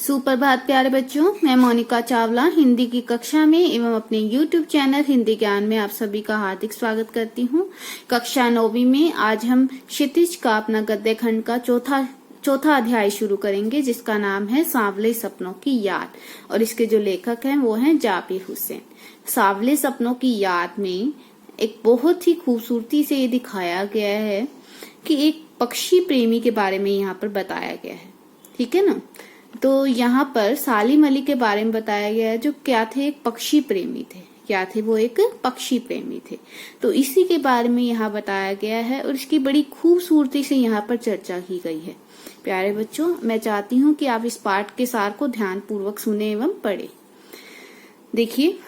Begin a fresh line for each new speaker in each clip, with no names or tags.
सुप्रभात प्यारे बच्चों, मैं मोनिका चावला हिंदी की कक्षा में एवं अपने YouTube चैनल हिंदी ज्ञान में आप सभी का हार्दिक स्वागत करती हूँ। कक्षा 9वीं में आज हम क्षितिज का अपना गद्य खंड का चौथा अध्याय शुरू करेंगे, जिसका नाम है सांवले सपनों की याद, और इसके जो लेखक हैं वो हैं जाकिर हुसैन। सांवले सपनों की याद में एक बहुत ही खूबसूरती से ये दिखाया गया है कि एक पक्षी प्रेमी के बारे में यहाँ पर बताया गया है। ठीक है ना। तो यहाँ पर सालिम अली के बारे में बताया गया है, जो क्या थे, एक पक्षी प्रेमी थे। क्या थे वो? एक पक्षी प्रेमी थे। तो इसी के बारे में यहाँ बताया गया है और इसकी बड़ी खूबसूरती से यहाँ पर चर्चा की गई है। प्यारे बच्चों, मैं चाहती हूँ कि आप इस पाठ के सार को ध्यान पूर्वक सुने एवं पढ़े। देखिए,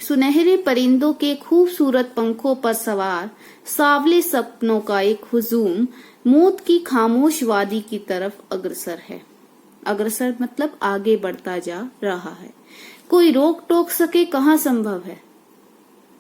सुनहरे परिंदों के खूबसूरत पंखों पर सवार सांवले सपनों का एक हुजूम मौत की खामोश वादी की तरफ अग्रसर है। अग्रसर मतलब आगे बढ़ता जा रहा है। कोई रोक टोक सके कहाँ संभव है।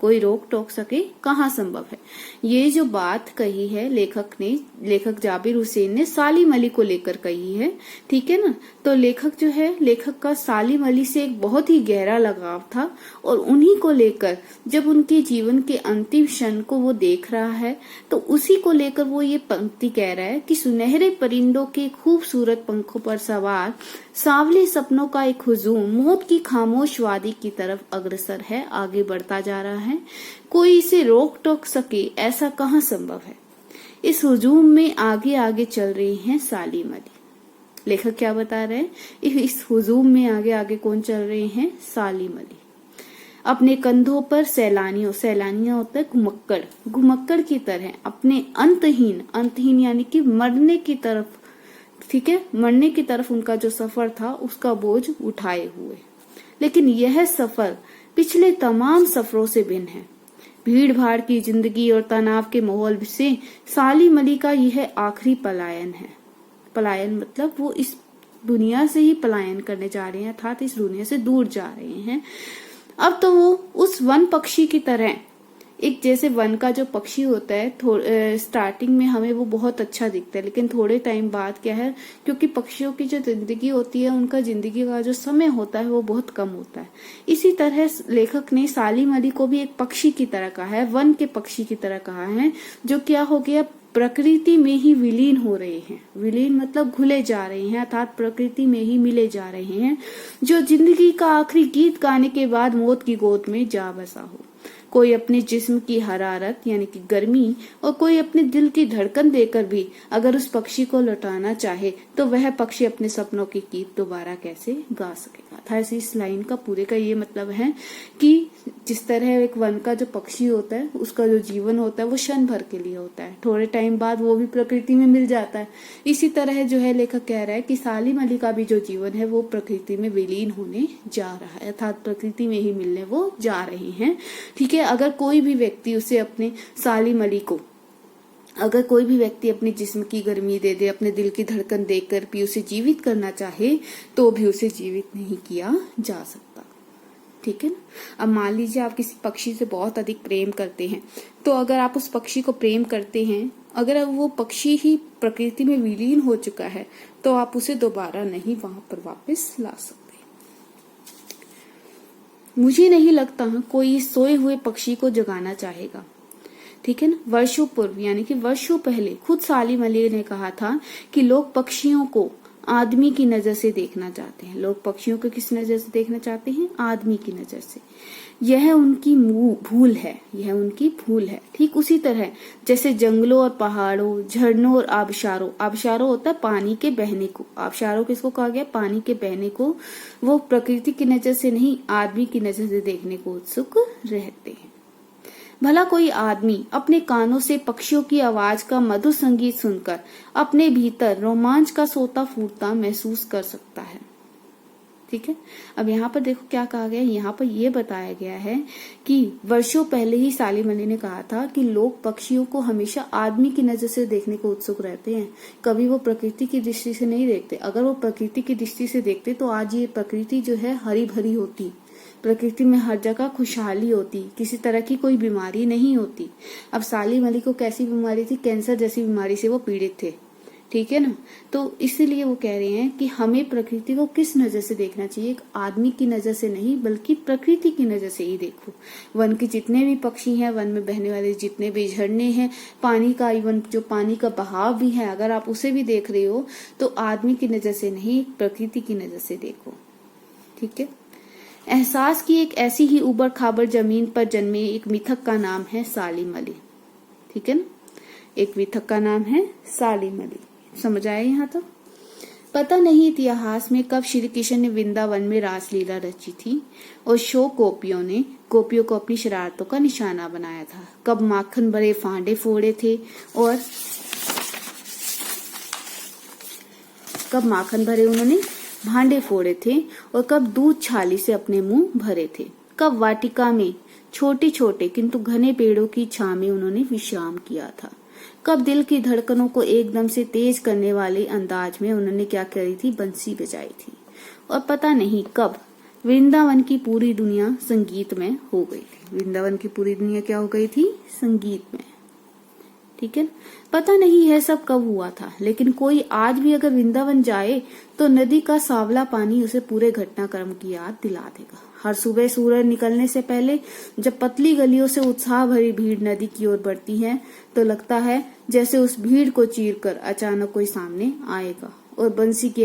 कोई रोक टोक सके कहाँ संभव है। ये जो बात कही है लेखक जाकिर हुसैन ने सालिम अली को लेकर कही है। ठीक है ना। तो लेखक का सालिम अली से एक बहुत ही गहरा लगाव था और उन्हीं को लेकर जब उनके जीवन के अंतिम क्षण को वो देख रहा है, तो उसी को लेकर वो ये पंक्ति कह रहा है कि सुनहरे परिंदों के खूबसूरत पंखों पर सवार सांवले सपनों का एक हुजूम मौत की खामोश वादी की तरफ अग्रसर है, आगे बढ़ता जा रहा है। कोई इसे रोक टोक सके ऐसा कहाँ संभव है। इस हुजूम में आगे आगे चल रही हैं सालिम अली। लेखक क्या बता रहे हैं? इस हुजूम में आगे आगे कौन चल रहे हैं? सालिम अली। अपने कंधों पर सैलानियों होता है घुमक्कड़ की तरह अपने अंतहीन यानी कि मरने की तरफ, ठीक है, मरने की तरफ उनका जो सफर था उसका बोझ उठाए हुए। लेकिन यह सफर पिछले तमाम सफरों से भिन्न है। भीड़ भाड़ की जिंदगी और तनाव के माहौल से सालिम अली का यह आखिरी पलायन है। पलायन मतलब वो इस दुनिया से ही पलायन करने जा रहे हैं, अर्थात इस दुनिया से दूर जा रहे हैं। अब तो वो उस वन पक्षी की तरह, एक जैसे वन का जो पक्षी होता है, स्टार्टिंग में हमें वो बहुत अच्छा दिखता है, लेकिन थोड़े टाइम बाद क्या है, क्योंकि पक्षियों की जो जिंदगी होती है, उनका जिंदगी का जो समय होता है वो बहुत कम होता है। इसी तरह लेखक ने सालिम अली को भी एक पक्षी की तरह कहा है, वन के पक्षी की तरह कहा है, जो क्या हो गया, प्रकृति में ही विलीन हो रहे हैं। विलीन मतलब घुले जा रहे हैं, अर्थात प्रकृति में ही मिले जा रहे हैं, जो जिंदगी का आखिरी गीत गाने के बाद मौत की गोद में जा बसा हो। कोई अपने जिस्म की हरारत यानी कि गर्मी और कोई अपने दिल की धड़कन देकर भी अगर उस पक्षी को लौटाना चाहे, तो वह पक्षी अपने सपनों की गीत दोबारा कैसे गा सकेगा। था ऐसी इस लाइन का पूरे का ये मतलब है कि जिस तरह एक वन का जो पक्षी होता है, उसका जो जीवन होता है वो क्षण भर के लिए होता है, थोड़े टाइम बाद वो भी प्रकृति में मिल जाता है। इसी तरह जो है लेखक कह रहा है कि सालिम अली का भी जो जीवन है वो प्रकृति में विलीन होने जा रहा है, अर्थात प्रकृति में ही मिलने वो जा रहे हैं। ठीक है। अगर कोई भी व्यक्ति उसे अपने सालिम अली को, अगर कोई भी व्यक्ति अपने जिस्म की गर्मी दे दे, अपने दिल की धड़कन देकर भी उसे जीवित करना चाहे, तो भी उसे जीवित नहीं किया जा सकता। ठीक है ना। अब मान लीजिए आप किसी पक्षी से बहुत अधिक प्रेम करते हैं, तो अगर आप उस पक्षी को प्रेम करते हैं, अगर वो पक्षी ही प्रकृति में विलीन हो चुका है, तो आप उसे दोबारा नहीं वहां पर वापस ला सकते। मुझे नहीं लगता कोई सोए हुए पक्षी को जगाना चाहेगा। ठीक है ना। वर्षों पूर्व यानी कि वर्षों पहले खुद सालिम अली ने कहा था कि लोग पक्षियों को आदमी की नजर से देखना चाहते हैं। लोग पक्षियों को किस नजर से देखना चाहते हैं? आदमी की नजर से। यह उनकी भूल है, यह उनकी भूल है। ठीक उसी तरह जैसे जंगलों और पहाड़ों, झरनों और आबशारों होता है पानी के बहने को। आबशारों किसको कहा गया? पानी के बहने को। वो प्रकृति की नजर से नहीं, आदमी की नजर से देखने को उत्सुक रहते हैं। भला कोई आदमी अपने कानों से पक्षियों की आवाज का मधुर संगीत सुनकर अपने भीतर रोमांच का सोता फूटता महसूस कर सकता है। ठीक है। अब यहाँ पर देखो क्या कहा गया, यहाँ पर यह बताया गया है कि वर्षों पहले ही सालिम अली ने कहा था कि लोग पक्षियों को हमेशा आदमी की नजर से देखने को उत्सुक रहते हैं, कभी वो प्रकृति की दृष्टि से नहीं देखते। अगर वो प्रकृति की दृष्टि से देखते तो आज ये प्रकृति जो है हरी भरी होती, प्रकृति में हर जगह खुशहाली होती, किसी तरह की कोई बीमारी नहीं होती। अब सालिम अली को कैसी बीमारी थी? कैंसर जैसी बीमारी से वो पीड़ित थे। ठीक है ना। तो इसीलिए वो कह रहे हैं कि हमें प्रकृति को किस नजर से देखना चाहिए, एक आदमी की नजर से नहीं बल्कि प्रकृति की नजर से ही देखो। वन के जितने भी पक्षी हैं, वन में बहने वाले जितने भी झरने हैं, पानी का इवन जो पानी का बहाव भी है, अगर आप उसे भी देख रहे हो तो आदमी की नजर से नहीं, प्रकृति की नजर से देखो। ठीक है। एहसास की एक ऐसी ही उबड़ खाबड़ जमीन पर जन्मे एक मिथक का नाम है सालिम अली। ठीक है ना, एक मिथक का नाम है सालिम अली। समझ आया यहाँ तक? पता नहीं इतिहास में कब श्री कृष्ण ने वृंदावन में रासलीला रची थी और शो गोपियों को अपनी शरारतों का निशाना बनाया था। कब माखन भरे फांडे फोड़े थे और उन्होंने भांडे फोड़े थे और कब दूध छाली से अपने मुंह भरे थे। कब वाटिका में छोटे छोटे किंतु घने पेड़ों की छांव में उन्होंने विश्राम किया था। कब दिल की धड़कनों को एकदम से तेज करने वाले अंदाज में उन्होंने क्या करी थी, बंसी बजाई थी। और पता नहीं कब वृंदावन की पूरी दुनिया संगीत में हो गई थी। वृंदावन की पूरी दुनिया क्या हो गई थी, संगीत में। ठीक है। पता नहीं है सब कब हुआ था, लेकिन कोई आज भी अगर वृंदावन जाए तो नदी का सांवला पानी उसे पूरे घटनाक्रम की याद दिला देगा। हर सुबह सूरज निकलने से पहले जब पतली गलियों से उत्साह भरी भीड़ नदी की ओर बढ़ती है तो लगता है जैसे उस भीड़ को चीरकर अचानक कोई सामने आएगा और बंसी की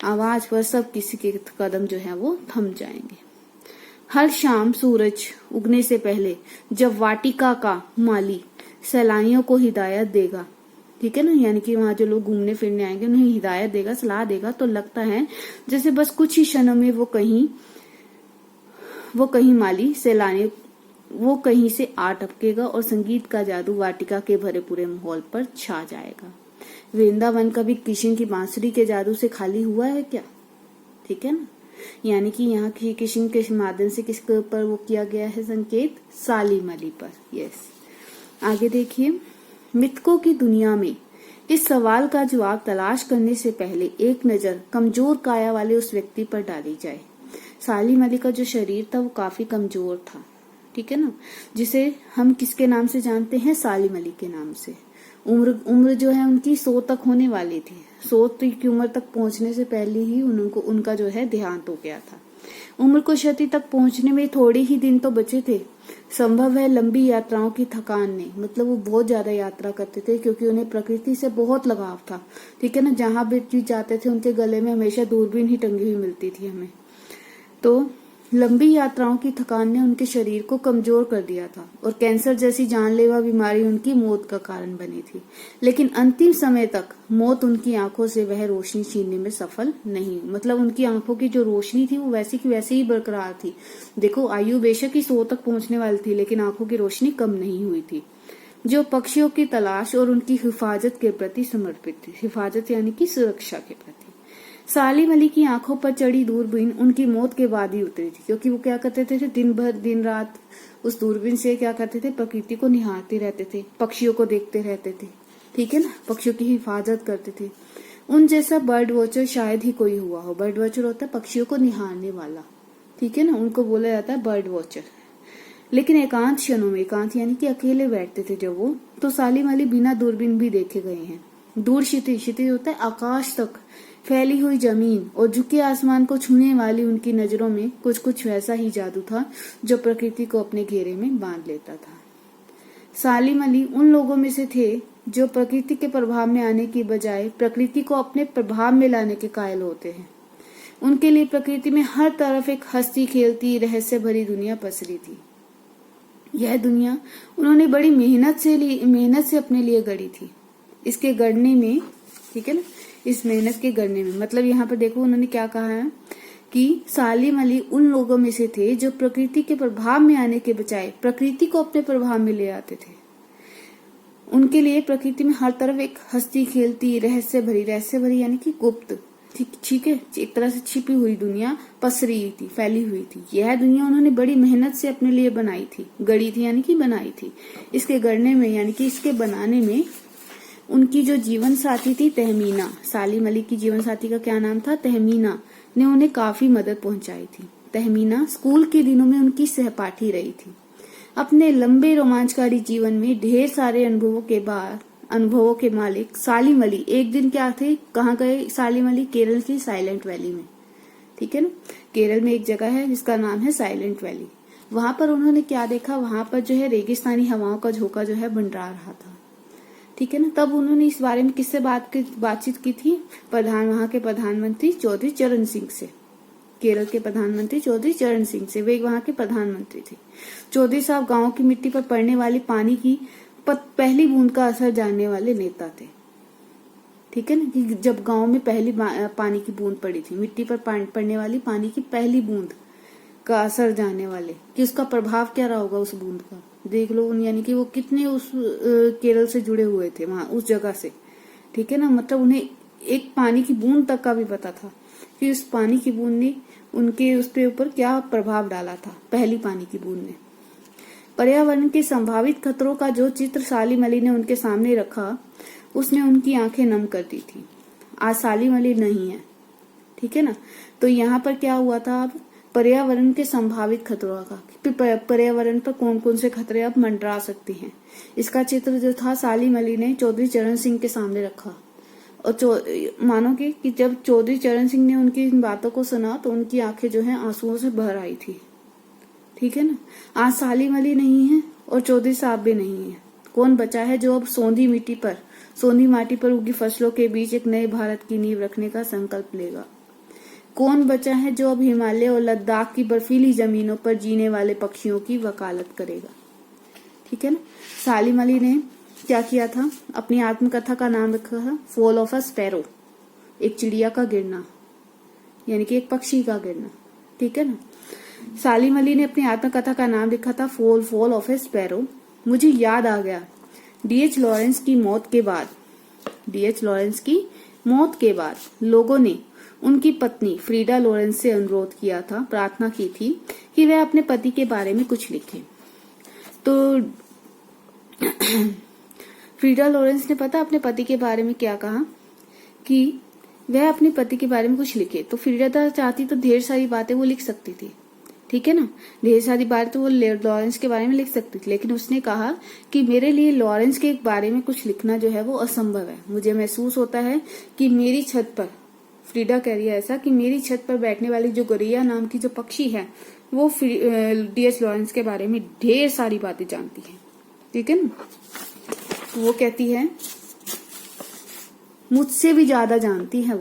आवाज पर सब किसी के कदम जो है वो थम जाएंगे। हर शाम सूरज उगने से पहले जब वाटिका का माली सैलानियों को हिदायत देगा, ठीक है ना, यानी कि वहां जो लोग घूमने फिरने आएंगे उन्हें हिदायत देगा, सलाह देगा, तो लगता है जैसे बस कुछ ही क्षणों में वो कहीं माली सैलानी वो कहीं से आ टपकेगा और संगीत का जादू वाटिका के भरे पूरे माहौल पर छा जाएगा। वृंदावन कभी कृष्ण की बांसुरी के जादू से खाली हुआ है क्या? ठीक है ना, यानी कि यहाँ की कृष्ण के माध्यम से किसके ऊपर वो किया गया है संकेत, सालिम अली पर। यस, आगे देखिए। मिथकों की दुनिया में इस सवाल का जवाब तलाश करने से पहले एक नजर कमजोर काया वाले उस व्यक्ति पर डाली जाए। सालिम अली का जो शरीर था वो काफी कमजोर था, ठीक है ना, जिसे हम किसके नाम से जानते हैं, सालिम अली के नाम से। उम्र जो है उनकी 100 तक होने वाली थी। 100 की उम्र तक पहुंचने से पहले ही उनका जो है देहांत हो गया था। उम्र को शती तक पहुंचने में थोड़े ही दिन तो बचे थे। संभव है लंबी यात्राओं की थकान ने, मतलब वो बहुत ज्यादा यात्रा करते थे क्योंकि उन्हें प्रकृति से बहुत लगाव था, ठीक है ना। जहां भी जाते थे उनके गले में हमेशा दूरबीन ही टंगी हुई मिलती थी हमें। तो लंबी यात्राओं की थकान ने उनके शरीर को कमजोर कर दिया था और कैंसर जैसी जानलेवा बीमारी उनकी मौत का कारण बनी थी। लेकिन अंतिम समय तक मौत उनकी आंखों से वह रोशनी छीनने में सफल नहीं, मतलब उनकी आंखों की जो रोशनी थी वो वैसी की वैसी ही बरकरार थी। देखो, आयु बेशक ही 100 तक पहुंचने वाली थी लेकिन आंखों की रोशनी कम नहीं हुई थी। जो पक्षियों की तलाश और उनकी हिफाजत के प्रति समर्पित थी। हिफाजत यानी कि सुरक्षा के प्रति। सालिम अली की आंखों पर चढ़ी दूरबीन उनकी मौत के बाद ही उतरी थी, क्योंकि वो क्या करते थे, दिन रात उस दूरबीन से क्या करते थे, प्रकृति को निहारते रहते थे, पक्षियों को देखते रहते थे, ठीक है ना, पक्षियों की हिफाजत करते थे। उन जैसा बर्ड वॉचर शायद ही कोई हुआ हो। बर्ड वॉचर होता है पक्षियों को निहारने वाला, ठीक है ना, उनको बोला जाता है बर्ड वॉचर। लेकिन एकांत क्षणों में, एकांत यानी कि अकेले बैठते थे जब वो, तो सालिम अली बिना दूरबीन भी देखे गए हैं। दूर क्षितिज होता है आकाश तक फैली हुई जमीन और झुके आसमान को छूने वाली उनकी नजरों में कुछ वैसा ही जादू था जो प्रकृति को अपने घेरे में बांध लेता था। सालिम अली उन लोगों में से थे जो प्रकृति के प्रभाव में आने की बजाय प्रकृति को अपने प्रभाव में लाने के कायल होते हैं। उनके लिए प्रकृति में हर तरफ एक हंसती खेलती रहस्य भरी दुनिया पसरी थी। यह दुनिया उन्होंने बड़ी मेहनत से अपने लिए गढ़ी थी। इसके गढ़ने में, ठीक है ना, इस मेहनत के गढ़ने में, मतलब यहाँ पर देखो उन्होंने क्या कहा है कि सालिम अली उन लोगों में से थे जो प्रकृति के प्रभाव में आने के बजाय प्रकृति को अपने प्रभाव में ले आते थे। उनके लिए प्रकृति में हर तरफ एक हंसती खेलती रहस्य भरी यानी कि गुप्त, ठीक है, एक तरह से छिपी हुई दुनिया पसरी थी, फैली हुई थी। यह दुनिया उन्होंने बड़ी मेहनत से अपने लिए बनाई थी, गढ़ी थी यानी कि बनाई थी। इसके गढ़ने में यानी कि इसके बनाने में उनकी जो जीवन साथी थी तहमीना, सालिम अली की जीवन साथी का क्या नाम था, तहमीना, ने उन्हें काफी मदद पहुंचाई थी। तहमीना स्कूल के दिनों में उनकी सहपाठी रही थी। अपने लंबे रोमांचकारी जीवन में ढेर सारे अनुभवों के बाद अनुभवों के मालिक सालिम अली एक दिन क्या थे, कहाँ गए सालिम अली? केरल की साइलेंट वैली में, ठीक है ना। केरल में एक जगह है जिसका नाम है साइलेंट वैली। वहां पर उन्होंने क्या देखा, वहां पर जो है रेगिस्तानी हवाओं का झोंका जो है मंडरा रहा था, ठीक है ना। तब उन्होंने इस बारे में किससे बातचीत की थी? वहां के प्रधानमंत्री चौधरी चरण सिंह से। केरल के प्रधानमंत्री चौधरी चरण सिंह से, वे वहां के प्रधानमंत्री थे। चौधरी साहब गांव की मिट्टी पर पड़ने वाली पानी की पहली बूंद का असर जानने वाले नेता थे, ठीक है ना। कि जब गांव में पहली पानी की बूंद पड़ी थी, मिट्टी पर पड़ने वाली पानी की पहली बूंद का असर जानने वाले, कि उसका प्रभाव क्या रहा होगा उस बूंद का, देख लो। यानी कि वो कितने उस केरल से जुड़े हुए थे वहां उस जगह से, ठीक है ना। मतलब उन्हें एक पानी की बूंद तक का भी पता था कि उस पानी की बूंद ने उनके उस पे ऊपर क्या प्रभाव डाला था, पहली पानी की बूंद ने। पर्यावरण के संभावित खतरों का जो चित्र सालिम अली ने उनके सामने रखा, उसने उनकी आंखें नम कर दी थी। आज सालिम अली नहीं है, ठीक है ना। तो यहाँ पर क्या हुआ था, अब पर्यावरण के संभावित खतरों का, पर्यावरण पर कौन कौन से खतरे अब मंडरा सकते हैं, इसका चित्र जो था सालिम अली ने चौधरी चरण सिंह के सामने रखा। और मानोगे कि जब चौधरी चरण सिंह ने उनकी इन बातों को सुना तो उनकी आंखें जो है आंसुओं से भर आई थी, ठीक है ना। आज सालिम अली नहीं है और चौधरी साहब भी नहीं है। कौन बचा है जो अब सोंधी माटी पर उगी फसलों के बीच एक नए भारत की नींव रखने का संकल्प लेगा? कौन बचा है जो अब हिमालय और लद्दाख की बर्फीली जमीनों पर जीने वाले पक्षियों की वकालत करेगा, ठीक है ना। सालिम अली ने क्या किया था, अपनी आत्मकथा का नाम रखा है फॉल ऑफ अ स्पैरो, एक चिड़िया का गिरना, यानी कि एक पक्षी का गिरना, ठीक है ना। सालिम अली ने अपनी आत्मकथा का नाम लिखा था फॉल ऑफ ए स्पैरो। मुझे याद आ गया डीएच लॉरेंस की मौत के बाद लोगों ने उनकी पत्नी फ्रीडा लॉरेंस से अनुरोध किया था, प्रार्थना की थी कि वह अपने पति के बारे में कुछ लिखें। तो फ्रीडा लॉरेंस ने पता अपने पति के बारे में क्या कहा कि वह अपने पति के बारे में कुछ लिखे। तो फ्रीडा चाहती तो ढेर सारी बातें वो लिख सकती थी, ठीक है ना। ढेर सारी बात तो वो लॉरेंस के बारे में लिख सकती थी, लेकिन उसने कहा कि मेरे लिए लॉरेंस के बारे में कुछ लिखना जो है वो असंभव है। मुझे महसूस होता है कि मेरी छत पर, फ्रीडा कह रही है ऐसा, कि मेरी छत पर बैठने वाली जो गोरैया नाम की जो पक्षी है वो डीएच लॉरेंस के बारे में ढेर सारी बातें जानती है, ठीक है ना। तो वो कहती है मुझसे भी ज्यादा जानती है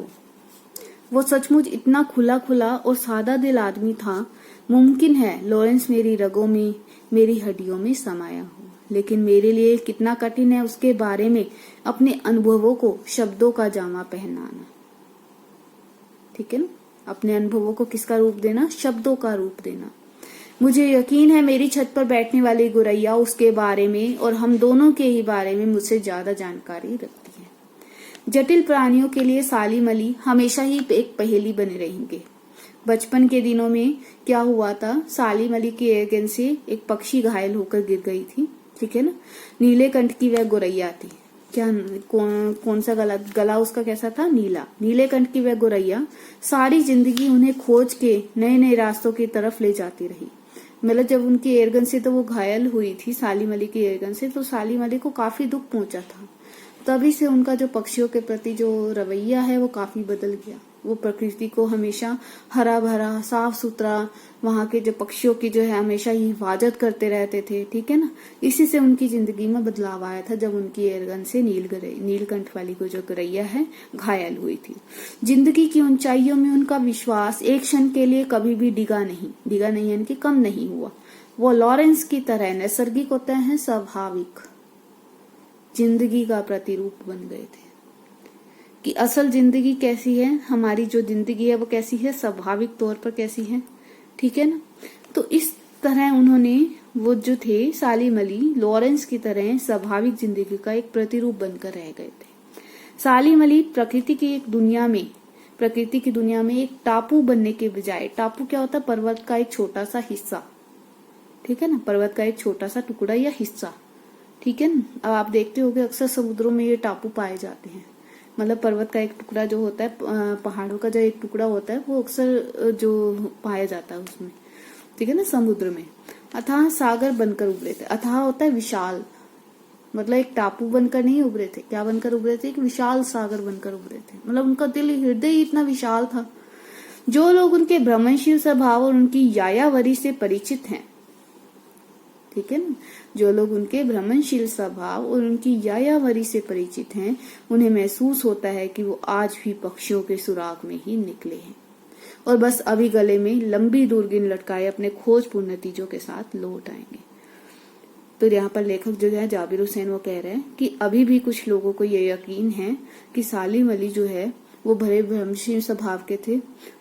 वो सचमुच इतना खुला और सादा दिल आदमी था। मुमकिन है लॉरेंस मेरी रगों में, मेरी हड्डियों में समाया हो, लेकिन मेरे लिए कितना कठिन है उसके बारे में अपने अनुभवों को शब्दों का जामा पहनाना, ठीक है ना। अपने अनुभवों को किसका रूप देना? शब्दों का रूप देना। मुझे यकीन है मेरी छत पर बैठने वाली गोरैया उसके बारे में और हम दोनों के ही बारे में मुझसे ज्यादा जानकारी रखती है। जटिल प्राणियों के लिए सालिम अली हमेशा ही एक पहेली बने रहेंगे। बचपन के दिनों में क्या हुआ था, सालिम अली की एयरगन से एक पक्षी घायल होकर गिर गई थी, ठीक है ना। नीले कंठ की वह गोरैया थी, क्या कौन सा गला उसका कैसा था? नीले कंठ की वह गोरैया सारी जिंदगी उन्हें खोज के नए नए रास्तों की तरफ ले जाती रही। मतलब जब उनकी एयरगन से तो वो घायल हुई थी, सालिम अली की एयरगन से, तो सालिम अली को काफी दुख पहुंचा था। तभी से उनका जो पक्षियों के प्रति जो रवैया है वो काफी बदल गया। वो प्रकृति को हमेशा हरा भरा साफ सुथरा, वहां के जो पक्षियों की जो है हमेशा ही हिफाजत करते रहते थे, ठीक है ना। इसी से उनकी जिंदगी में बदलाव आया था जब उनकी एयरगन से नीलकंठ वाली को जो गौरैया है घायल हुई थी। जिंदगी की ऊंचाइयों में उनका विश्वास एक क्षण के लिए कभी भी डिगा नहीं यानी कि कम नहीं हुआ। वो लॉरेंस की तरह नैसर्गिक होते हैं, स्वाभाविक जिंदगी का प्रतिरूप बन गए थे। कि असल जिंदगी कैसी है, हमारी जो जिंदगी है वो कैसी है, स्वाभाविक तौर पर कैसी है, ठीक है ना। तो इस तरह उन्होंने, वो जो थे सालिम अली, लॉरेंस की तरह स्वाभाविक जिंदगी का एक प्रतिरूप बनकर रह गए थे। सालिम अली प्रकृति की दुनिया में एक टापू बनने के बजाय, टापू क्या होता है? पर्वत का एक छोटा सा हिस्सा, ठीक है ना, पर्वत का एक छोटा सा टुकड़ा या हिस्सा, ठीक है ना। अब आप देखते होंगे अक्सर समुद्रों में ये टापू पाए जाते हैं। मतलब पर्वत का एक टुकड़ा जो होता है, पहाड़ों का जो एक टुकड़ा होता है, वो अक्सर जो पाया जाता है उसमें, ठीक है ना, समुद्र में। अथाह सागर बनकर उभरे थे। अथाह होता है विशाल, मतलब एक टापू बनकर नहीं उभरे थे, क्या बनकर उभरे थे? एक विशाल सागर बनकर उभरे थे। मतलब उनका दिल, हृदय ही इतना विशाल था। जो लोग उनके भ्रमणशील स्वभाव और उनकी यायावरी से परिचित हैं, ठीक है ना, जो लोग उनके भ्रमणशील स्वभाव और उनकी यायावरी से परिचित हैं, उन्हें महसूस होता है कि वो आज भी पक्षियों के सुराग में ही निकले हैं और बस अभी गले में लंबी दूरबीन लटकाए अपने खोजपूर्ण नतीजों के साथ लौट आएंगे। तो यहाँ पर लेखक जो है जाबिर हुसैन वो कह रहे हैं कि अभी भी कुछ लोगों को ये यकीन है कि सालिम अली जो है वो भरे भ्रमशील स्वभाव के थे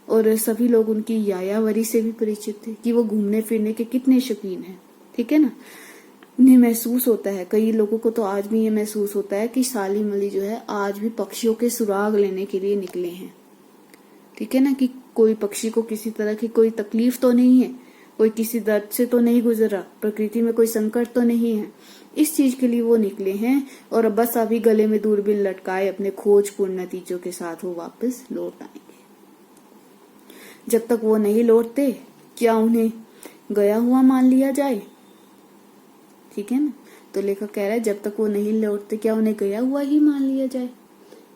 और सभी लोग उनकी यायावरी से भी परिचित थे कि वो घूमने फिरने के कितने शौकीन हैं, ठीक है ना। उन्हें महसूस होता है, कई लोगों को तो आज भी ये महसूस होता है कि सालिम अली जो है आज भी पक्षियों के सुराग लेने के लिए निकले हैं, ठीक है ना, कि कोई पक्षी को किसी तरह की कोई तकलीफ तो नहीं है, कोई किसी दर्द से तो नहीं गुजरा, प्रकृति में कोई संकट तो नहीं है, इस चीज के लिए वो निकले हैं और बस अभी गले में दूरबीन लटकाए अपने खोजपूर्ण नतीजों के साथ वो वापस लौट आएंगे। जब तक वो नहीं लौटते क्या उन्हें गया हुआ मान लिया जाए, ठीक है ना। तो लेखक कह रहा है जब तक वो नहीं लौटते क्या उन्हें गया हुआ ही मान लिया जाए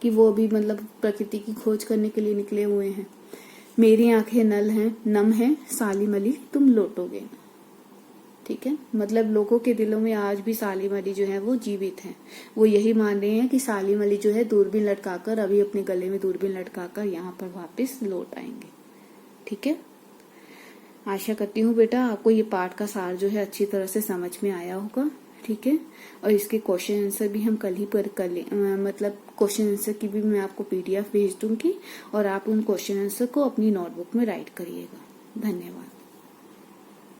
कि वो भी मतलब प्रकृति की खोज करने के लिए निकले हुए हैं। मेरी आंखें नम हैं सालिम अली तुम लौटोगे ना, ठीक है। मतलब लोगों के दिलों में आज भी सालिम अली जो है वो जीवित हैं। वो यही मान रहे हैं कि सालिम अली जो है दूरबीन लटकाकर, अभी अपने गले में दूरबीन लटकाकर यहाँ पर वापस लौट आएंगे, ठीक है। आशा करती हूँ बेटा आपको ये पाठ का सार जो है अच्छी तरह से समझ में आया होगा, ठीक है। और इसके क्वेश्चन आंसर भी हम कल ही पर कर ले, मतलब क्वेश्चन आंसर की भी मैं आपको PDF भेज दूंगी और आप उन क्वेश्चन आंसर को अपनी नोटबुक में राइट करिएगा। धन्यवाद।